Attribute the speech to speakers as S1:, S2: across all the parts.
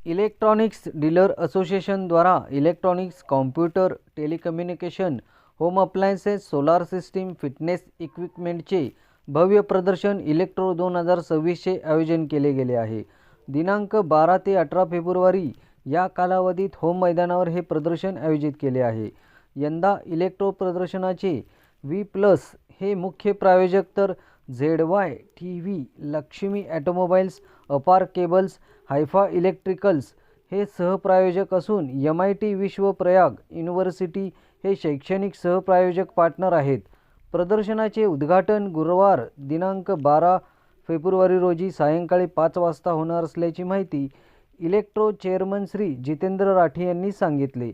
S1: Electronics dealer association द्वारा electronics, computer, telecommunication, home appliances, solar system, fitness इक्विपमेंटचे भव्य प्रदर्शन इलेक्ट्रो 2026चे आयोजन केले गेले आहे। दिनांक 12 ते 18 फेब्रुवारी या कालावधीत होम मैदानावर हे प्रदर्शन आयोजित केले आहे। यंदा इलेक्ट्रो प्रदर्शनाचे V+ हे मुख्य प्रायोजक तर ZY TV, लक्ष्मी ऑटोमोबाईल्स, अपार केबल्स, हायफा इलेक्ट्रिकल्स हे सहप्रायोजक असून MIT विश्व प्रयाग युनिव्हर्सिटी हे शैक्षणिक सहप्रायोजक पार्टनर आहेत। प्रदर्शनाचे उद्घाटन गुरुवार दिनांक 12 फेब्रुवारी रोजी सायंकाळी 5 वाजता होणार असल्याची माहिती इलेक्ट्रो चेअरमन श्री जितेंद्र राठी यांनी सांगितले।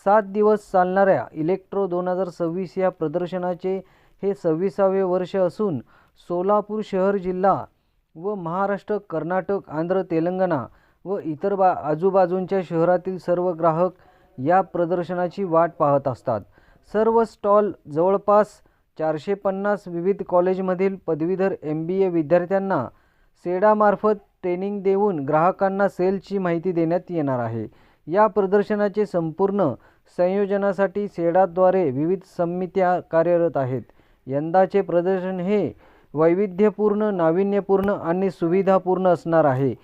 S1: 7 दिवस चालणाऱ्या इलेक्ट्रो 2026 या प्रदर्शनाचे हे 26वे वर्ष असून सोलापूर शहर जिल्हा व महाराष्ट्र, कर्नाटक, आंध्र, तेलंगणा व इतर आजूबाजूंच्या शहरातील सर्व ग्राहक या प्रदर्शनाची वाट पाहत असतात। सर्व स्टॉल जवळपास 450 विविध कॉलेजमधील पदवीधर MBA विद्यार्थ्यांना सेडामार्फत ट्रेनिंग देऊन ग्राहकांना सेलची माहिती देण्यात येणार आहे। या प्रदर्शनाचे संपूर्ण संयोजनासाठी सेडाद्वारे विविध समित्या कार्यरत आहेत। यंदाचे प्रदर्शन हे वैविध्यपूर्ण, नाविन्यपूर्ण आणि सुविधापूर्ण असणार आहे।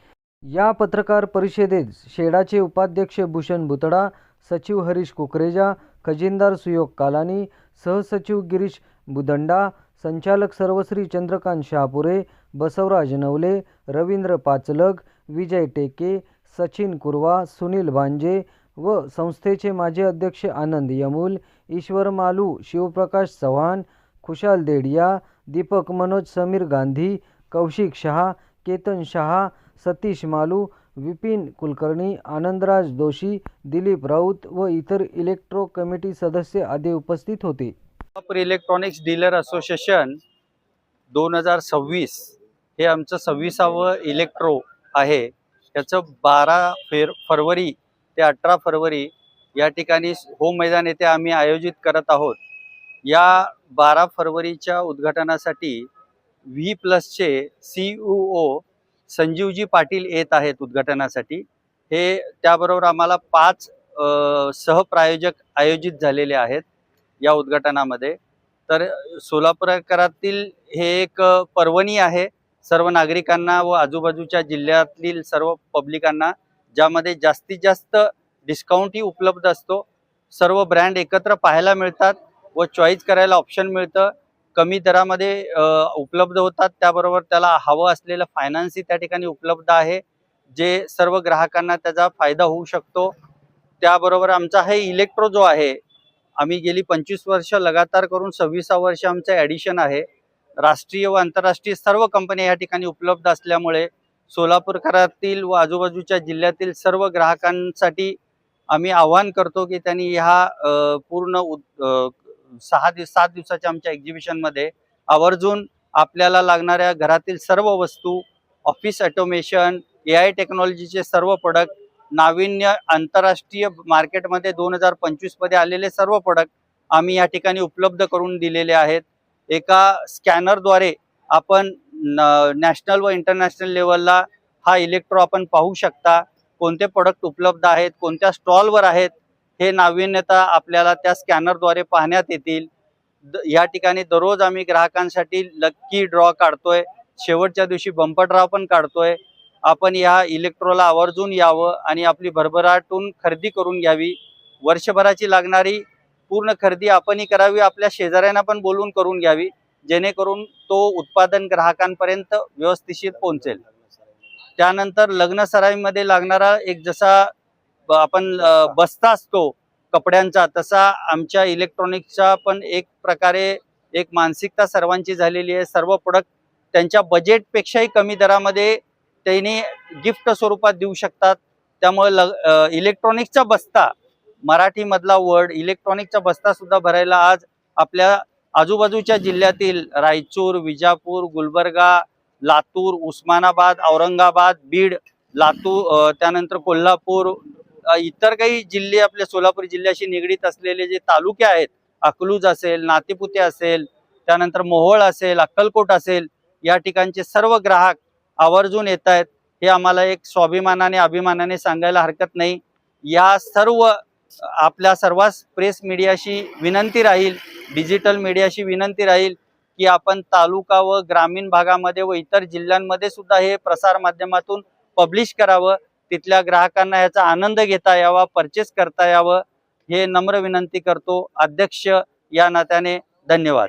S1: या पत्रकार परिषदेत सेडाचे उपाध्यक्ष भूषण बुतडा, सचिव हरीश कुकरेजा, खजिनदार सुयोग कालानी, सहसचिव गिरीश बुदंडा, संचालक सर्वश्री चंद्रकांत शहापुरे, बसवराज नवले, रवींद्र पाचलग, विजय टेके, सचिन कुरवा, सुनील भांजे व संस्थेचे माजी अध्यक्ष आनंद यमूल, ईश्वर मालू, शिवप्रकाश चव्हाण, खुशाल देडिया, दीपक मनोज, समीर गांधी, कौशिक शहा, केतन शहा, सतीश मालू, विपिन कुलकर्णी, आनंदराज दोशी, दिलीप राऊत व इतर इलेक्ट्रो कमिटी सदस्य आदी उपस्थित होते।
S2: इलेक्ट्रॉनिक्स डीलर असोसिएशन 2026 हे आमचं 26वे इलेक्ट्रो आहे। याचं 12 फरवरी ते 18 फरवरी या ठिकाणी होम मैदान येथे आम्ही आयोजित करत आहोत। या 12 फरवरीच्या उद्घाटनासाठी V+चे CEO संजीवजी पाटील येत आहेत उद्घाटनासाठी। हे त्याबरोबर आम्हाला 5 सहप्रायोजक आयोजित झालेले आहेत या उद्घाटनामध्ये। तर सोलापूरकरातील हे एक पर्वणी आहे सर्व नागरिकांना व आजूबाजूच्या जिल्ह्यातील सर्व पब्लिकांना, ज्यामध्ये जास्तीत जास्त डिस्काउंटही उपलब्ध असतो। सर्व ब्रँड एकत्र पाहायला मिळतात व चॉईस करायला ऑप्शन मिळतं। कमी दरामध्ये उपलब्ध होतात। त्याबरोबर त्याला हवं असलेलं फायनान्सही त्या ठिकाणी उपलब्ध आहे, जे सर्व ग्राहकांना त्याचा फायदा होऊ शकतो। त्याबरोबर आमचा हे इलेक्ट्रो जो आहे, आम्ही गेली 25 वर्ष लगातार करून 26वे वर्ष आमचं ॲडिशन आहे। राष्ट्रीय व आंतरराष्ट्रीय सर्व कंपन्या या ठिकाणी उपलब्ध असल्यामुळे सोलापूरकरातील व आजूबाजूच्या जिल्ह्यातील सर्व ग्राहकांसाठी आम्ही आवाहन करतो की त्यांनी ह्या पूर्ण 7 दिवसाच्या आमच्या एक्झिबिशनमध्ये आवर्जून आपल्याला लागणाऱ्या घरातील सर्व वस्तू, ऑफिस ऑटोमेशन, AI टेक्नॉलॉजीचे सर्व प्रोडक्ट, नाविन्य आंतरराष्ट्रीय मार्केटमध्ये 2025 मध्ये आलेले सर्व प्रोडक्ट आम्ही या ठिकाणी उपलब्ध करून दिलेले आहेत। एका स्कॅनरद्वारे आपण नॅशनल व इंटरनॅशनल लेवलला हा इलेक्ट्रो आपण पाहू शकता। कोणते प्रोडक्ट उपलब्ध आहेत, कोणत्या स्टॉलवर आहेत, हे नाविन्यता आपल्याला त्या स्कॅनरद्वारे पाहण्यात येतील। या ठिकाणी दररोज आम्ही ग्राहकांसाठी लकी ड्रॉ काढतोय, शेवटच्या दिवशी बंपर ड्रॉ पण काढतोय। आपण या इलेक्ट्रोला आवर्जून यावं आणि आपली भरभराटून खरेदी करून घ्यावी। वर्षभराची लागणारी पूर्ण खरेदी आपणही करावी, आपल्या शेजाऱ्यांना पण बोलून करून घ्यावी, जेणेकरून तो उत्पादन ग्राहकांपर्यंत व्यवस्थित पोहोचेल। त्यानंतर लग्न सराईमध्ये लागणारा एक जसा आपण बस्ता असतो कपड्यांचा, तसा आमच्या इलेक्ट्रॉनिक्सचा पण एक प्रकारे एक मानसिकता सर्वांची झालेली आहे। सर्व प्रोडक्ट त्यांच्या बजेटपेक्षाही कमी दरामध्ये त्यांनी गिफ्ट स्वरूपात देऊ शकतात। त्यामुळे इलेक्ट्रॉनिक्सचा बस्ता, मराठीमधला वर्ड इलेक्ट्रॉनिकचा बस्ता सुद्धा भरायला आज आपल्या आजूबाजूच्या जिल्ह्यातील रायचूर, विजापूर, गुलबर्गा, लातूर, उस्मानाबाद, औरंगाबाद, बीड, लातूर, त्यानंतर कोल्हापूर, इतर काही जिल्हे आपल्या सोलापूर जिल्ह्याशी निगडीत असलेले जे तालुके आहेत, अकलूज असेल, नातेपुते असेल, त्यानंतर मोहोळ असेल, अक्कलकोट असेल, या ठिकाणचे सर्व ग्राहक आवर्जून येत आहेत। हे आम्हाला एक स्वाभिमानाने अभिमानाने सांगायला हरकत नाही। या सर्व आपल्या सर्वांस प्रेस मीडियाशी विनंती राहील, डिजिटल मीडियाशी विनंती राहील की आपण तालुका व ग्रामीण भागामध्ये व इतर जिल्ह्यांमध्ये सुद्धा हे प्रसार माध्यमातून पब्लिश करावं, तिथल्या ग्राहकांना याचा आनंद घेता यावा, परचेस करता यावं, हे नम्र विनंती करतो। अध्यक्ष या नात्याने धन्यवाद।